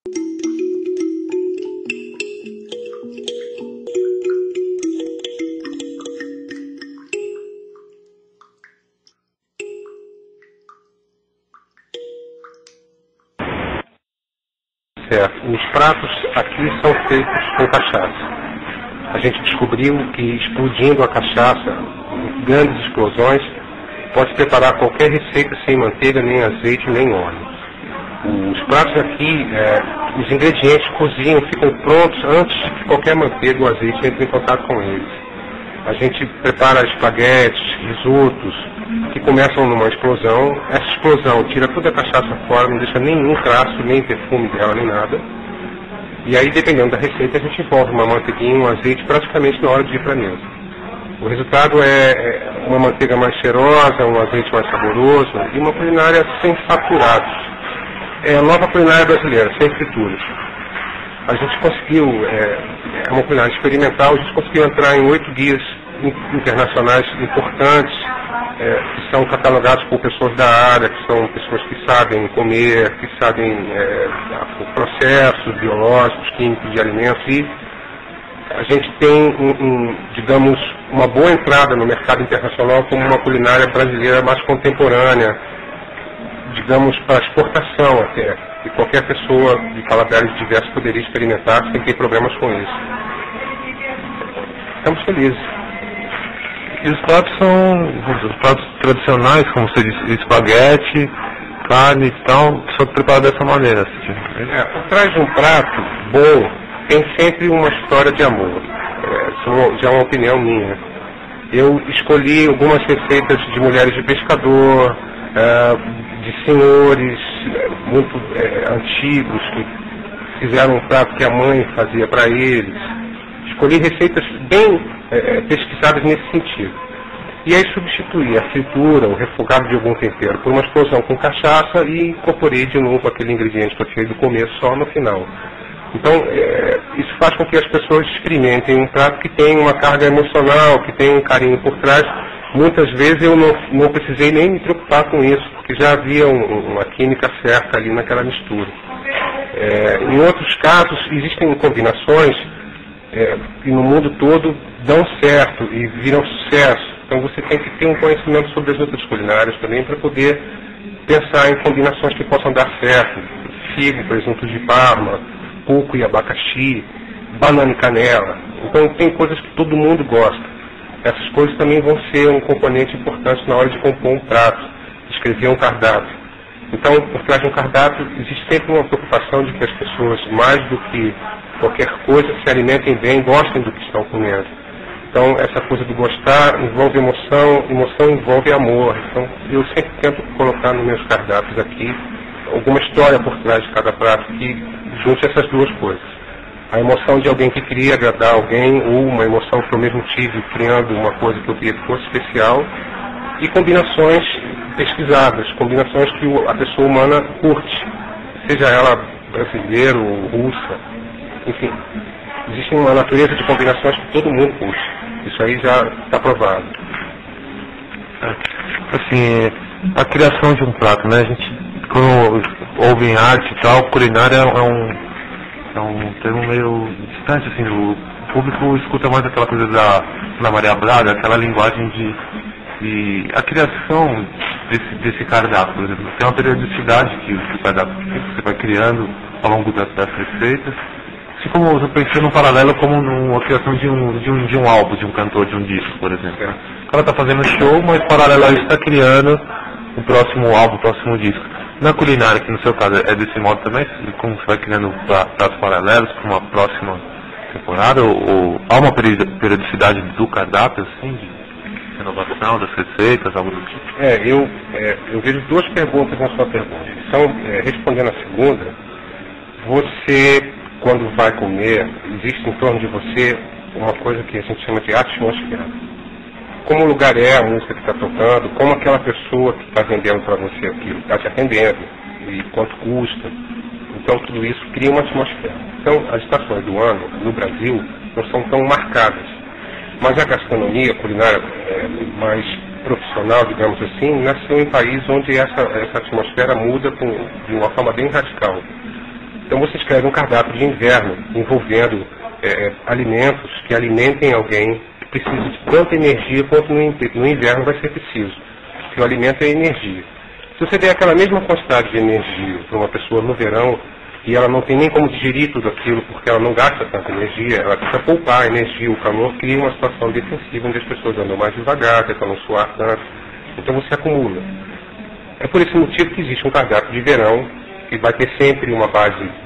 Certo. Os pratos aqui são feitos com cachaça. A gente descobriu que explodindo a cachaça, em grandes explosões, pode preparar qualquer receita sem manteiga, nem azeite, nem óleo. Os pratos aqui, os ingredientes cozinham, ficam prontos antes que qualquer manteiga ou azeite entre em contato com eles. A gente prepara espaguetes, risotos, que começam numa explosão. Essa explosão tira toda a cachaça fora, não deixa nenhum traço, nem perfume dela, nem nada. E aí, dependendo da receita, a gente envolve uma manteiguinha, um azeite, praticamente na hora de ir para a mesa. O resultado é uma manteiga mais cheirosa, um azeite mais saboroso e uma culinária sem saturados. É a nova culinária brasileira, sem frituras. A gente conseguiu, é uma culinária experimental, a gente conseguiu entrar em 8 guias internacionais importantes, que são catalogados por pessoas da área, que são pessoas que sabem comer, que sabem processos biológicos, químicos de alimentos, e a gente tem, digamos, uma boa entrada no mercado internacional como uma culinária brasileira mais contemporânea, digamos, para exportação até, e qualquer pessoa de paladares diversos poderia experimentar sem ter problemas com isso. Estamos felizes. E os pratos são os pratos tradicionais, como você disse, espaguete, carne e tal, só preparado dessa maneira. Por trás de um prato bom, tem sempre uma história de amor. Isso já é uma opinião minha. Eu escolhi algumas receitas de mulheres de pescador, de senhores muito antigos que fizeram um prato que a mãe fazia para eles. Escolhi receitas bem pesquisadas nesse sentido. E aí substituí a fritura, o refogado de algum tempero por uma explosão com cachaça e incorporei de novo aquele ingrediente que eu tirei do começo só no final. Então, isso faz com que as pessoas experimentem um prato que tem uma carga emocional, que tem um carinho por trás. Muitas vezes eu não precisei nem me preocupar com isso, porque já havia uma química certa ali naquela mistura. Em outros casos, existem combinações que no mundo todo dão certo e viram sucesso. Então você tem que ter um conhecimento sobre as outras culinárias também para poder pensar em combinações que possam dar certo. Figo, presunto de Parma, coco e abacaxi, banana e canela. Então tem coisas que todo mundo gosta. Essas coisas também vão ser um componente importante na hora de compor um prato, escrever um cardápio. Então, por trás de um cardápio, existe sempre uma preocupação de que as pessoas, mais do que qualquer coisa, se alimentem bem, gostem do que estão comendo. Então, essa coisa do gostar envolve emoção, emoção envolve amor. Então, eu sempre tento colocar nos meus cardápios aqui alguma história por trás de cada prato que junte essas duas coisas. A emoção de alguém que queria agradar alguém, ou uma emoção que eu mesmo tive criando uma coisa que eu queria que fosse especial, e combinações pesquisadas, combinações que a pessoa humana curte, seja ela brasileira ou russa, enfim. Existe uma natureza de combinações que todo mundo curte. Isso aí já está provado. Assim, a criação de um prato, né? A gente, quando ouve em arte e tal, culinária é um termo meio distante, assim, o público escuta mais aquela coisa da Maria Braga, aquela linguagem de a criação desse cardápio, por exemplo. Tem uma periodicidade que o cardápio você vai criando ao longo das receitas. Assim como eu pensei num paralelo como numa criação de um álbum, de um cantor, de um disco, por exemplo. O cara está fazendo show, mas paralelo a isso está criando o próximo álbum, o próximo disco. Na culinária, que no seu caso é desse modo também, como você vai criando pratos paralelos para uma próxima temporada, ou há uma periodicidade do cardápio, assim, de renovação das receitas, algo do tipo? Eu vejo duas perguntas na sua pergunta. Então, respondendo a segunda, você, quando vai comer, existe em torno de você uma coisa que a gente chama de atmosfera. Como o lugar é, a música que está tocando, como aquela pessoa que está vendendo para você aquilo está te atendendo, e quanto custa. Então tudo isso cria uma atmosfera. Então as estações do ano, no Brasil, não são tão marcadas. Mas a gastronomia, a culinária mais profissional, digamos assim, nasceu em países onde essa atmosfera muda de uma forma bem radical. Então você escreve um cardápio de inverno envolvendo alimentos que alimentem alguém que precisa de tanta energia quanto no inverno vai ser preciso, porque o alimento é energia. Se você der aquela mesma quantidade de energia para uma pessoa no verão e ela não tem nem como digerir tudo aquilo porque ela não gasta tanta energia, ela precisa poupar a energia, o calor cria uma situação defensiva onde as pessoas andam mais devagar, tentam não suar tanto, então você acumula. É por esse motivo que existe um cardápio de verão que vai ter sempre uma base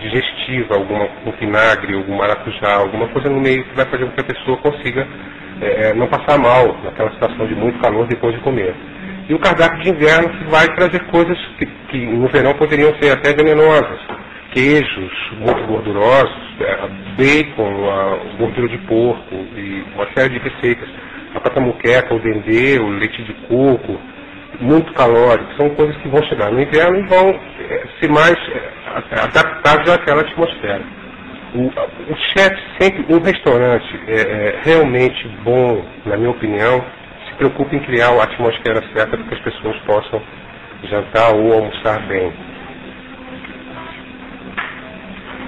digestiva, um vinagre, algum maracujá, alguma coisa no meio que vai fazer com que a pessoa consiga não passar mal naquela situação de muito calor depois de comer. E o cardápio de inverno que vai trazer coisas que no verão poderiam ser até venenosas. Queijos muito gordurosos, bacon, gordura de porco e uma série de receitas. A patamuqueca, o dendê, o leite de coco, muito calórico. São coisas que vão chegar no inverno e vão ser mais adaptados àquela atmosfera. O chefe sempre, um restaurante realmente bom, na minha opinião, se preocupa em criar a atmosfera certa para que as pessoas possam jantar ou almoçar bem.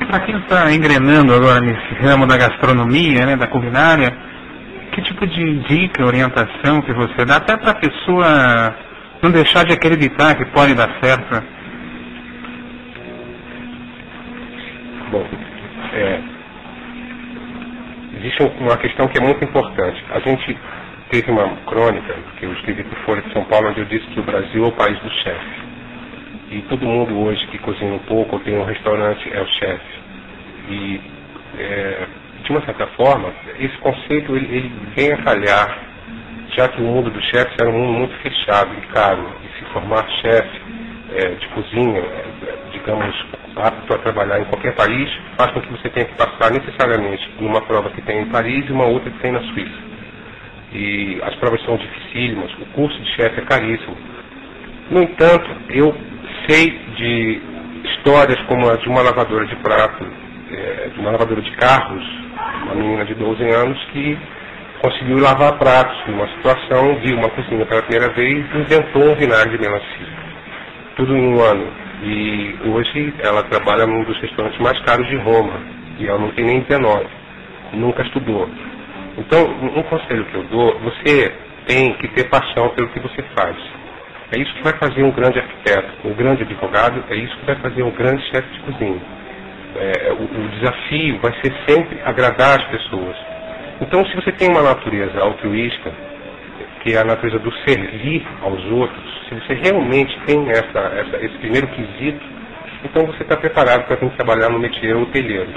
Para quem está engrenando agora nesse ramo da gastronomia, né, da culinária, que tipo de dica, orientação que você dá, até para a pessoa não deixar de acreditar que pode dar certo? Bom, existe uma questão que é muito importante. A gente teve uma crônica que eu escrevi para o Folha de São Paulo, onde eu disse que o Brasil é o país do chefe. E todo mundo hoje que cozinha um pouco ou tem um restaurante é o chefe. E, de uma certa forma, esse conceito ele vem a falhar, já que o mundo dos chefes era um mundo muito fechado e caro. E se formar chefe de cozinha, digamos, apto a trabalhar em qualquer país, faz com que você tenha que passar necessariamente numa prova que tem em Paris e uma outra que tem na Suíça. E as provas são dificílimas, o curso de chefe é caríssimo. No entanto, eu sei de histórias como a de uma lavadora de prato, de uma lavadora de carros, uma menina de 12 anos que conseguiu lavar pratos numa situação, viu uma cozinha pela primeira vez e inventou um vinagre de melancia. Tudo em um ano. E hoje ela trabalha num dos restaurantes mais caros de Roma. E ela não tem nem 19. Nunca estudou. Então, um conselho que eu dou, você tem que ter paixão pelo que você faz. É isso que vai fazer um grande arquiteto, um grande advogado, é isso que vai fazer um grande chefe de cozinha. O desafio vai ser sempre agradar as pessoas. Então, se você tem uma natureza altruísta, que é a natureza do servir aos outros, se você realmente tem esse primeiro quesito, então você está preparado para vir trabalhar no métier hoteleiro.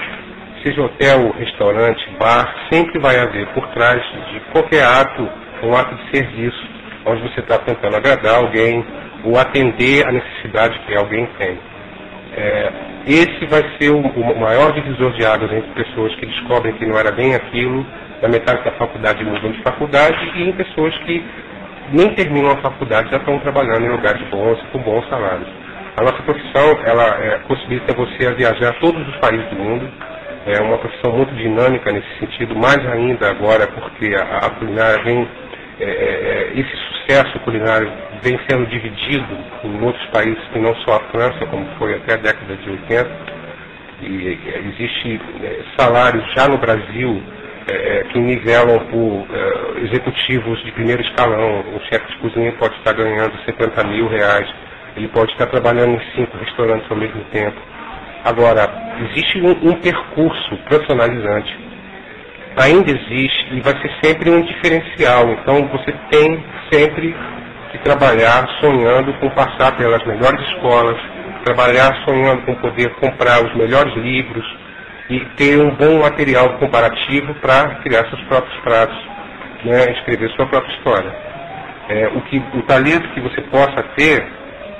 Seja hotel, restaurante, bar, sempre vai haver por trás de qualquer ato, um ato de serviço, onde você está tentando agradar alguém ou atender a necessidade que alguém tem. Esse vai ser o maior divisor de águas entre pessoas que descobrem que não era bem aquilo, da metade da faculdade mudam de faculdade, e em pessoas que nem terminam a faculdade já estão trabalhando em lugares bons, com bons salários. A nossa profissão, ela possibilita você a viajar a todos os países do mundo. É uma profissão muito dinâmica nesse sentido, mais ainda agora porque a culinária vem, esse sucesso culinário vem sendo dividido em outros países que não só a França, como foi até a década de 80. E existe salários já no Brasil que nivelam por executivos de primeiro escalão. Um chefe de cozinha pode estar ganhando R$70 mil, ele pode estar trabalhando em 5 restaurantes ao mesmo tempo. Agora, existe um percurso profissionalizante. Ainda existe e vai ser sempre um diferencial. Então, você tem sempre que trabalhar sonhando com passar pelas melhores escolas, trabalhar sonhando com poder comprar os melhores livros e ter um bom material comparativo para criar seus próprios pratos, né, escrever sua própria história. O talento que você possa ter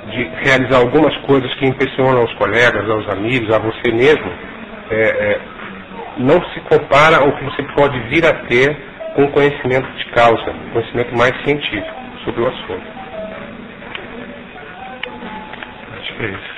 de realizar algumas coisas que impressionam os colegas, aos amigos, a você mesmo, não se compara ao que você pode vir a ter com conhecimento de causa, conhecimento mais científico sobre o assunto. Acho que é isso.